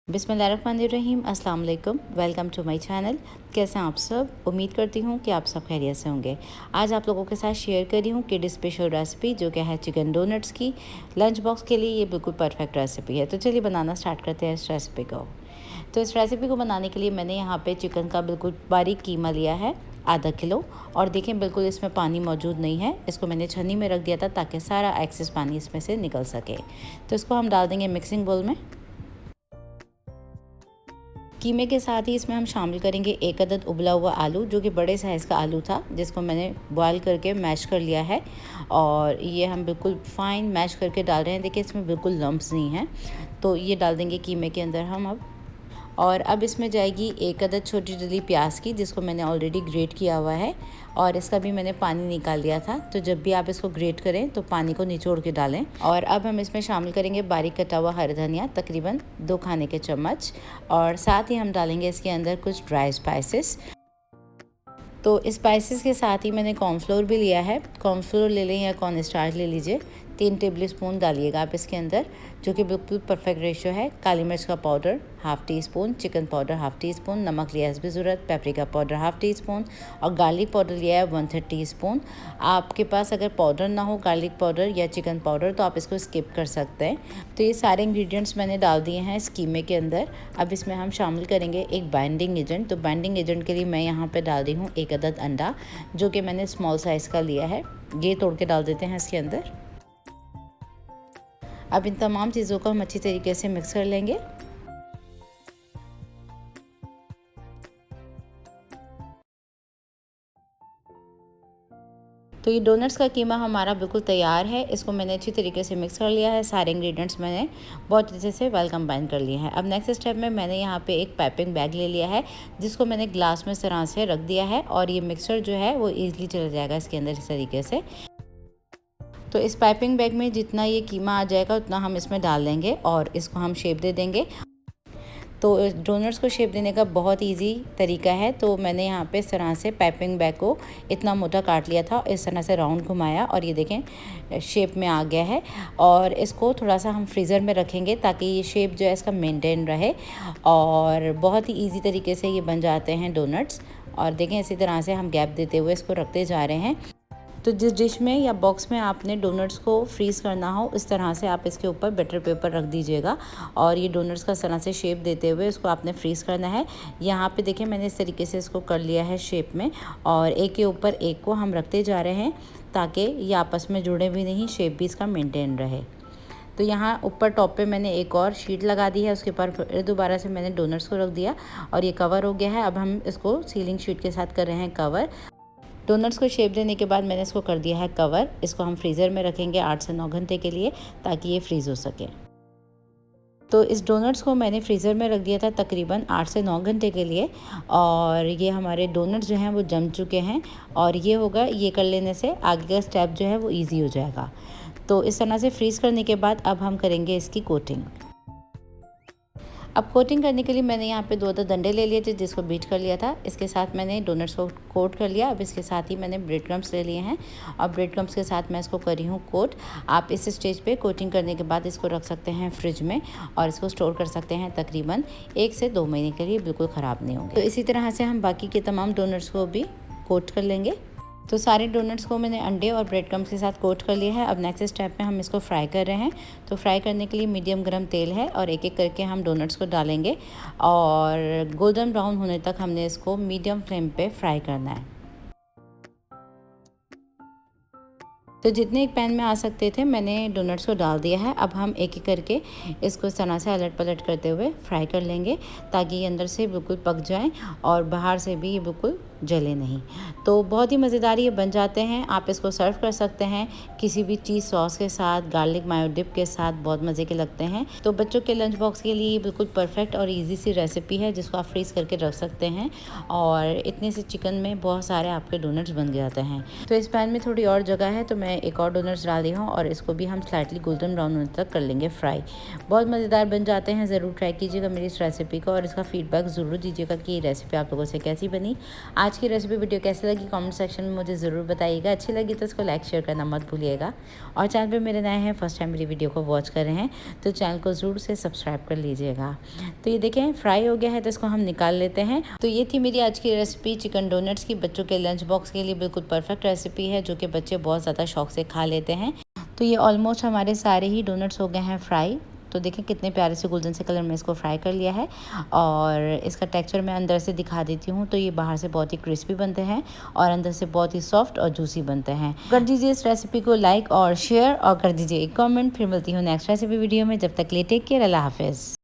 बिस्मिल्लाहिर्रहमानिर्रहीम, अस्सलाम वालेकुम। Welcome to my channel. कैसे हैं आप सब? उम्मीद करती हूँ कि आप सब खैरियत से होंगे। आज आप लोगों के साथ शेयर करी हूँ किड स्पेशल रेसिपी जो कि है चिकन डोनट्स की। लंच बॉक्स के लिए ये बिल्कुल परफेक्ट रेसिपी है। तो चलिए बनाना स्टार्ट करते हैं इस रेसिपी को। तो इस रेसिपी को बनाने के लिए मैंने यहाँ पे चिकन का बिल्कुल बारीक कीमा लिया है, आधा किलो। और देखें बिल्कुल इसमें पानी मौजूद नहीं है। इसको मैंने छन्नी में रख दिया था ताकि सारा एक्सेस पानी इसमें से निकल सके। तो इसको हम डाल देंगे मिक्सिंग बोल में। कीमे के साथ ही इसमें हम शामिल करेंगे एक अदद उबला हुआ आलू, जो कि बड़े साइज़ का आलू था, जिसको मैंने बॉयल करके मैश कर लिया है। और ये हम बिल्कुल फ़ाइन मैश करके डाल रहे हैं। देखिए इसमें बिल्कुल लम्प्स नहीं हैं। तो ये डाल देंगे कीमे के अंदर हम अब। और अब इसमें जाएगी एक अदद छोटी डली प्याज की, जिसको मैंने ऑलरेडी ग्रेट किया हुआ है और इसका भी मैंने पानी निकाल लिया था। तो जब भी आप इसको ग्रेट करें तो पानी को निचोड़ के डालें। और अब हम इसमें शामिल करेंगे बारीक कटा हुआ हरा धनिया, तकरीबन 2 खाने के चम्मच। और साथ ही हम डालेंगे इसके अंदर कुछ ड्राई स्पाइसेस। तो स्पाइसेस के साथ ही मैंने कॉर्नफ्लोर भी लिया है। कॉर्नफ्लोर ले लें या कॉर्न स्टार्च ले लीजिए। 3 टेबल स्पून डालिएगा आप इसके अंदर, जो कि बिल्कुल परफेक्ट रेशियो है। काली मिर्च का powder half tea spoon, chicken powder half tea spoon, नमक लिया है ज़रूरत, paprika powder half tea spoon और गार्लिक पाउडर लिया है 1/3 टी स्पून। आपके पास अगर पाउडर ना हो गार्लिक पाउडर या चिकन पाउडर तो आप इसको स्किप कर सकते हैं। तो ये सारे इंग्रेडिएंट्स मैंने डाल दिए हैं इस कीमे के अंदर। अब इसमें हम शामिल करेंगे एक बाइंडिंग एजेंट। तो बाइंडिंग एजेंट के लिए मैं यहाँ पर डाल रही हूँ एक अदद अंडा, जो कि मैंने स्मॉल साइज़ का लिया है। ये तोड़ के डाल देते हैं इसके अंदर। अब इन तमाम चीज़ों को हम अच्छी तरीके से मिक्स कर लेंगे। तो ये डोनट्स का कीमा हमारा बिल्कुल तैयार है। इसको मैंने अच्छी तरीके से मिक्स कर लिया है। सारे इंग्रेडिएंट्स मैंने बहुत अच्छे से वेल कंबाइन कर लिए हैं। अब नेक्स्ट स्टेप में मैंने यहाँ पे एक पाइपिंग बैग ले लिया है, जिसको मैंने ग्लास में इस तरह से रख दिया है। और ये मिक्सचर जो है वो ईज़िली चला जाएगा इसके अंदर इस तरीके से। तो इस पाइपिंग बैग में जितना ये कीमा आ जाएगा उतना हम इसमें डाल देंगे और इसको हम शेप दे देंगे। तो डोनट्स को शेप देने का बहुत इजी तरीका है। तो मैंने यहाँ पे इस तरह से पाइपिंग बैग को इतना मोटा काट लिया था, इस तरह से राउंड घुमाया और ये देखें शेप में आ गया है। और इसको थोड़ा सा हम फ्रीज़र में रखेंगे ताकि ये शेप जो है इसका मेंटेन रहे। और बहुत ही ईजी तरीके से ये बन जाते हैं डोनट्स। और देखें इसी तरह से हम गैप देते हुए इसको रखते जा रहे हैं। तो जिस डिश में या बॉक्स में आपने डोनट्स को फ्रीज़ करना हो, इस तरह से आप इसके ऊपर बटर पेपर रख दीजिएगा। और ये डोनट्स का इस तरह से शेप देते हुए इसको आपने फ्रीज़ करना है। यहाँ पे देखिए मैंने इस तरीके से इसको कर लिया है शेप में। और एक के ऊपर एक को हम रखते जा रहे हैं ताकि ये आपस में जुड़े भी नहीं, शेप भी इसका मेंटेन रहे। तो यहाँ ऊपर टॉप पे मैंने एक और शीट लगा दी है, उसके ऊपर फिर दोबारा से मैंने डोनट्स को रख दिया और ये कवर हो गया है। अब हम इसको सीलिंग शीट के साथ कर रहे हैं कवर। डोनट्स को शेप देने के बाद मैंने इसको कर दिया है कवर। इसको हम फ्रीज़र में रखेंगे 8 से 9 घंटे के लिए ताकि ये फ्रीज़ हो सके। तो इस डोनट्स को मैंने फ्रीज़र में रख दिया था तकरीबन 8 से 9 घंटे के लिए। और ये हमारे डोनट्स जो हैं वो जम चुके हैं। और ये होगा, ये कर लेने से आगे का स्टेप जो है वो ईजी हो जाएगा। तो इस तरह से फ्रीज़ करने के बाद अब हम करेंगे इसकी कोटिंग। अब कोटिंग करने के लिए मैंने यहाँ पे 2 डंडे ले लिए थे, जिसको बीट कर लिया था। इसके साथ मैंने डोनट्स को कोट कर लिया। अब इसके साथ ही मैंने ब्रेड क्रम्स ले लिए हैं और ब्रेड क्रम्स के साथ मैं इसको करी हूँ कोट। आप इस स्टेज पे कोटिंग करने के बाद इसको रख सकते हैं फ्रिज में और इसको स्टोर कर सकते हैं तकरीबन 1 से 2 महीने के लिए, बिल्कुल ख़राब नहीं होंगे। तो इसी तरह से हम बाकी के तमाम डोनट्स को भी कोट कर लेंगे। तो सारे डोनट्स को मैंने अंडे और ब्रेड क्रम्स के साथ कोट कर लिया है। अब नेक्स्ट स्टेप में हम इसको फ्राई कर रहे हैं। तो फ्राई करने के लिए मीडियम गरम तेल है और एक एक करके हम डोनट्स को डालेंगे और गोल्डन ब्राउन होने तक हमने इसको मीडियम फ्लेम पे फ्राई करना है। तो जितने एक पैन में आ सकते थे मैंने डोनट्स को डाल दिया है। अब हम एक एक करके इसको इस तरह से अलट पलट करते हुए फ्राई कर लेंगे ताकि ये अंदर से बिल्कुल पक जाएं और बाहर से भी ये बिल्कुल जले नहीं। तो बहुत ही मज़ेदार ये बन जाते हैं। आप इसको सर्व कर सकते हैं किसी भी चीज़ सॉस के साथ, गार्लिक मायो डिप के साथ, बहुत मज़े के लगते हैं। तो बच्चों के लंच बॉक्स के लिए ये बिल्कुल परफेक्ट और ईजी सी रेसिपी है, जिसको आप फ्रीज़ करके रख सकते हैं। और इतने से चिकन में बहुत सारे आपके डोनट्स बन जाते हैं। तो इस पैन में थोड़ी और जगह है तो मैं एक और डोनट्स डाल दी हूँ और इसको भी हम स्लाइटली गोल्डन ब्राउन होने तक कर लेंगे फ्राई। बहुत मज़ेदार बन जाते हैं। ज़रूर ट्राई कीजिएगा मेरी इस रेसिपी को और इसका फीडबैक ज़रूर दीजिएगा कि ये रेसिपी आप लोगों से कैसी बनी। आज आज की रेसिपी वीडियो कैसी लगी कमेंट सेक्शन में मुझे ज़रूर बताइएगा। अच्छी लगी तो इसको लाइक शेयर करना मत भूलिएगा। और चैनल पे मेरे नए हैं, फर्स्ट टाइम मेरी वीडियो को वॉच कर रहे हैं तो चैनल को ज़रूर से सब्सक्राइब कर लीजिएगा। तो ये देखें फ्राई हो गया है तो इसको हम निकाल लेते हैं। तो ये थी मेरी आज की रेसिपी चिकन डोनट्स की। बच्चों के लंच बॉक्स के लिए बिल्कुल परफेक्ट रेसिपी है जो कि बच्चे बहुत ज़्यादा शौक से खा लेते हैं। तो ये ऑलमोस्ट हमारे सारे ही डोनट्स हो गए हैं फ्राई। तो देखें कितने प्यारे से गोल्डन से कलर में इसको फ्राई कर लिया है। और इसका टेक्सचर मैं अंदर से दिखा देती हूँ। तो ये बाहर से बहुत ही क्रिस्पी बनते हैं और अंदर से बहुत ही सॉफ्ट और जूसी बनते हैं। कर दीजिए इस रेसिपी को लाइक और शेयर और कर दीजिए एक कमेंट। फिर मिलती हूँ नेक्स्ट रेसिपी वीडियो में। जब तक के लिए टेक केयर, अल्लाह हाफिज़।